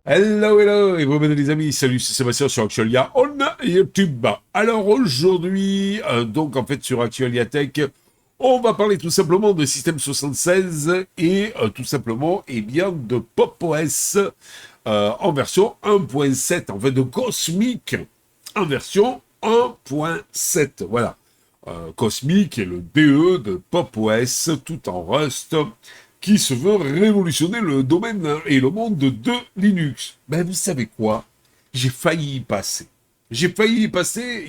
Hello, hello, et vous les amis, salut, c'est Sébastien sur Actualia on YouTube. Alors aujourd'hui, donc en fait sur Actualia Tech, on va parler tout simplement de Système 76 et tout simplement, eh bien, de Pop OS en version 1.7, en fait de Cosmic en version 1.7, voilà. Cosmic est le DE de Pop OS tout en Rust qui se veut révolutionner le domaine et le monde de Linux. Ben vous savez quoi? J'ai failli y passer. J'ai failli y passer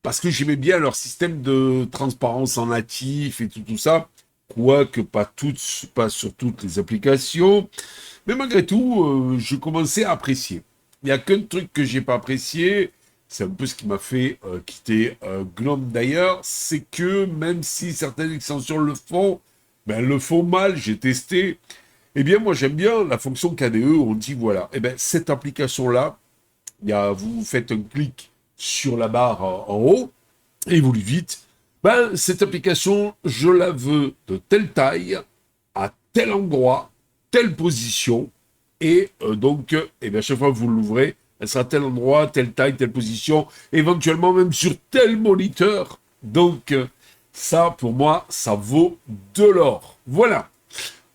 parce que j'aimais bien leur système de transparence en natif et tout ça, quoique pas sur toutes les applications, mais malgré tout, je commençais à apprécier. Il n'y a qu'un truc que j'ai pas apprécié, c'est un peu ce qui m'a fait quitter GNOME d'ailleurs, c'est que même si certaines extensions le font mal, j'ai testé. Eh bien, moi, j'aime bien la fonction KDE. On dit, voilà, eh bien, cette application-là, vous faites un clic sur la barre en haut, et vous lui dites, ben, cette application, je la veux de telle taille, à tel endroit, telle position, et eh bien, chaque fois que vous l'ouvrez, elle sera à tel endroit, telle taille, telle position, éventuellement même sur tel moniteur. Ça, pour moi, ça vaut de l'or. Voilà.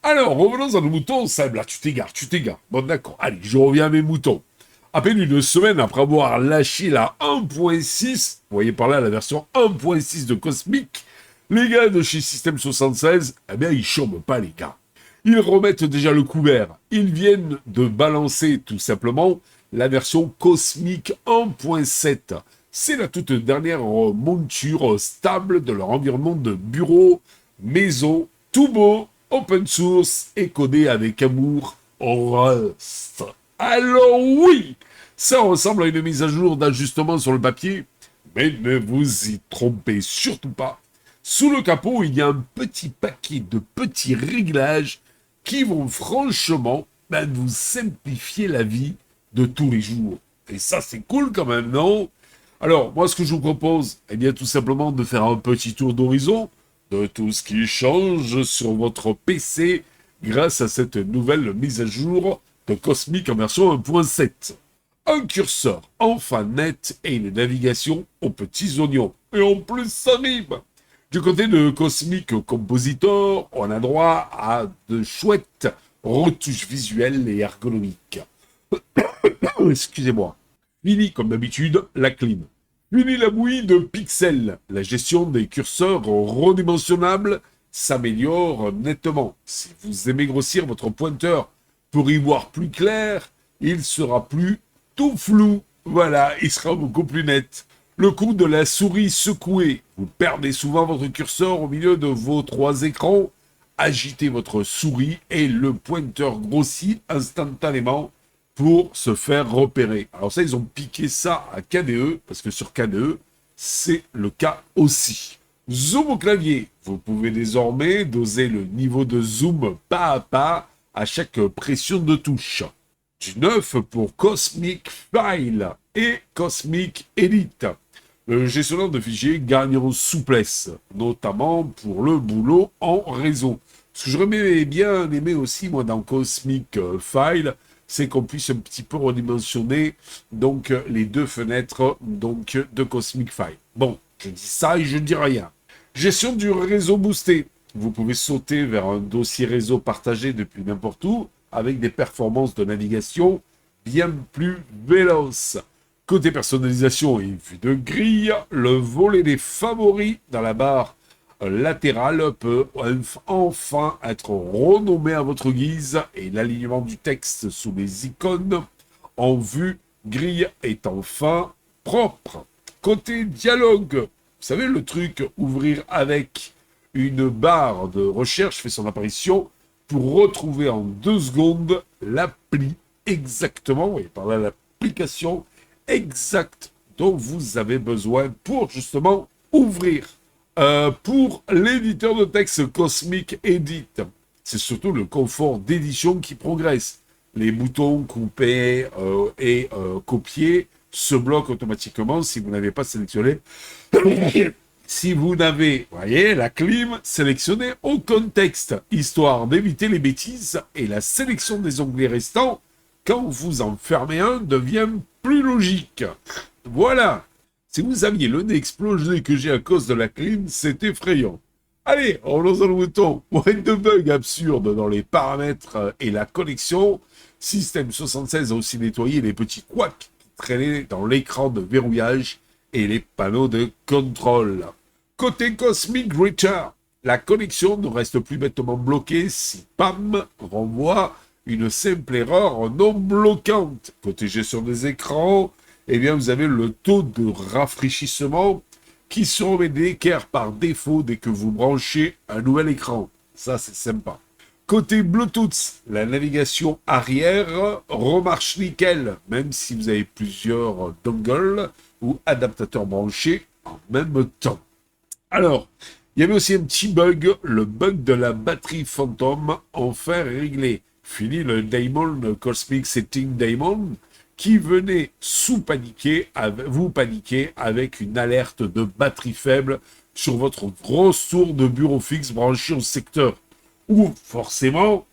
Alors, revenons à nos moutons. Seb, là, tu t'égares. Bon, d'accord. Allez, je reviens à mes moutons. À peine une semaine après avoir lâché la 1.6, vous voyez par là la version 1.6 de Cosmic, les gars de chez System 76, eh bien, ils chôment pas, les gars. Ils remettent déjà le couvert. Ils viennent de balancer, tout simplement, la version Cosmic 1.7. C'est la toute dernière monture stable de leur environnement de bureau, maison, tout beau, open source et codé avec amour en Rust. Alors oui, ça ressemble à une mise à jour d'ajustement sur le papier, mais ne vous y trompez surtout pas. Sous le capot, il y a un petit paquet de petits réglages qui vont franchement vous simplifier la vie de tous les jours. Et ça, c'est cool quand même, non? Alors, moi, ce que je vous propose, eh bien, tout simplement de faire un petit tour d'horizon de tout ce qui change sur votre PC grâce à cette nouvelle mise à jour de Cosmic en version 1.7. Un curseur enfin net et une navigation aux petits oignons. Et en plus, ça rime. Du côté de Cosmic Compositor, on a droit à de chouettes retouches visuelles et ergonomiques. Excusez-moi. Fini comme d'habitude la clim. Fini la bouillie de pixels. La gestion des curseurs redimensionnables s'améliore nettement. Si vous aimez grossir votre pointeur pour y voir plus clair, il sera plus tout flou. Voilà, il sera beaucoup plus net. Le coup de la souris secouée. Vous perdez souvent votre curseur au milieu de vos trois écrans. Agitez votre souris et le pointeur grossit instantanément pour se faire repérer. Alors ça, ils ont piqué ça à KDE, parce que sur KDE, c'est le cas aussi. Zoom au clavier. Vous pouvez désormais doser le niveau de zoom pas à pas à chaque pression de touche. Du neuf pour Cosmic File et Cosmic Edit. Le gestionnaire de fichiers gagne en souplesse, notamment pour le boulot en réseau. Ce que j'aurais bien aimé aussi, moi, dans Cosmic File, c'est qu'on puisse un petit peu redimensionner les deux fenêtres de Cosmic File. Bon, je dis ça et je ne dis rien. Gestion du réseau boosté. Vous pouvez sauter vers un dossier réseau partagé depuis n'importe où avec des performances de navigation bien plus véloces. Côté personnalisation et vue de grille, le volet des favoris dans la barre latérale peut enfin être renommé à votre guise et l'alignement du texte sous les icônes en vue grille est enfin propre. Côté dialogue, vous savez le truc ouvrir avec une barre de recherche fait son apparition pour retrouver en 2 secondes l'appli exactement, voyez par là l'application exacte dont vous avez besoin pour justement ouvrir. Pour l'éditeur de texte Cosmic Edit, c'est surtout le confort d'édition qui progresse. Les boutons couper et copier se bloquent automatiquement si vous n'avez pas sélectionné. Si vous n'avez, voyez, la clim, sélectionné aucun texte, histoire d'éviter les bêtises et la sélection des onglets restants quand vous en fermez un, devient plus logique. Voilà. Si vous aviez le nez explosé que j'ai à cause de la clim, c'est effrayant. Allez, revenons à le bouton. Moins de bugs absurdes dans les paramètres et la connexion. Système 76 a aussi nettoyé les petits couacs qui traînaient dans l'écran de verrouillage et les panneaux de contrôle. Côté Cosmic Reacher, la connexion ne reste plus bêtement bloquée si PAM renvoie une simple erreur non bloquante. Côté gestion des écrans, eh bien vous avez le taux de rafraîchissement qui se remet d'équerre par défaut dès que vous branchez un nouvel écran. Ça, c'est sympa. Côté Bluetooth, la navigation arrière remarche nickel, même si vous avez plusieurs dongles ou adaptateurs branchés en même temps. Alors, il y avait aussi un petit bug, le bug de la batterie Phantom, enfin réglé. Fini le Daemon Cosmic Setting Daemon, qui venait vous paniquer avec une alerte de batterie faible sur votre grosse tour de bureau fixe branchée au secteur. Où, forcément,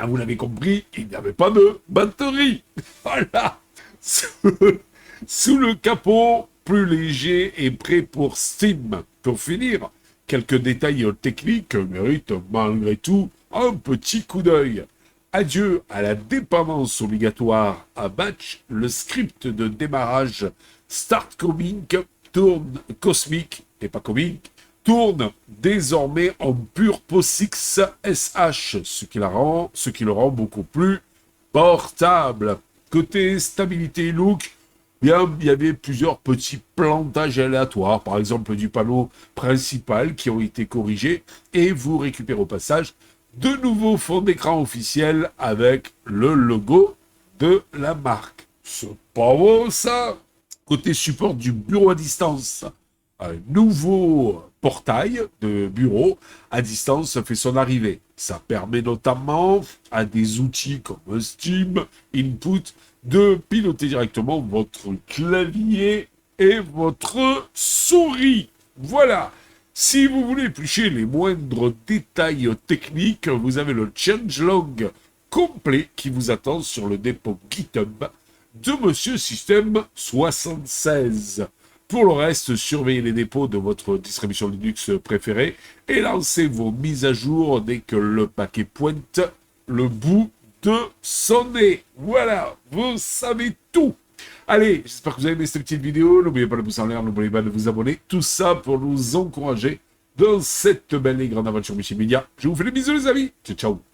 vous l'avez compris, il n'y avait pas de batterie. Voilà. Sous le capot, plus léger et prêt pour Steam. Pour finir, quelques détails techniques méritent malgré tout un petit coup d'œil. Adieu à la dépendance obligatoire à batch, le script de démarrage Start Cosmic, et pas Comic, tourne désormais en pur POSIX SH, ce qui le rend beaucoup plus portable. Côté stabilité et look, bien, il y avait plusieurs petits plantages aléatoires, par exemple du panneau principal qui ont été corrigés, et vous récupérez au passage de nouveaux fonds d'écran officiels avec le logo de la marque. C'est pas beau ça. Côté support du bureau à distance, un nouveau portail de bureau à distance fait son arrivée. Ça permet notamment à des outils comme Steam Input de piloter directement votre clavier et votre souris. Voilà. Si vous voulez éplucher les moindres détails techniques, vous avez le changelog complet qui vous attend sur le dépôt GitHub de Monsieur Système 76. Pour le reste, surveillez les dépôts de votre distribution Linux préférée et lancez vos mises à jour dès que le paquet pointe le bout de son nez. Voilà, vous savez tout. Allez, j'espère que vous avez aimé cette petite vidéo. N'oubliez pas de pouce en l'air, n'oubliez pas de vous abonner. Tout ça pour nous encourager dans cette belle et grande aventure multimédia. Je vous fais des bisous les amis. Ciao, ciao.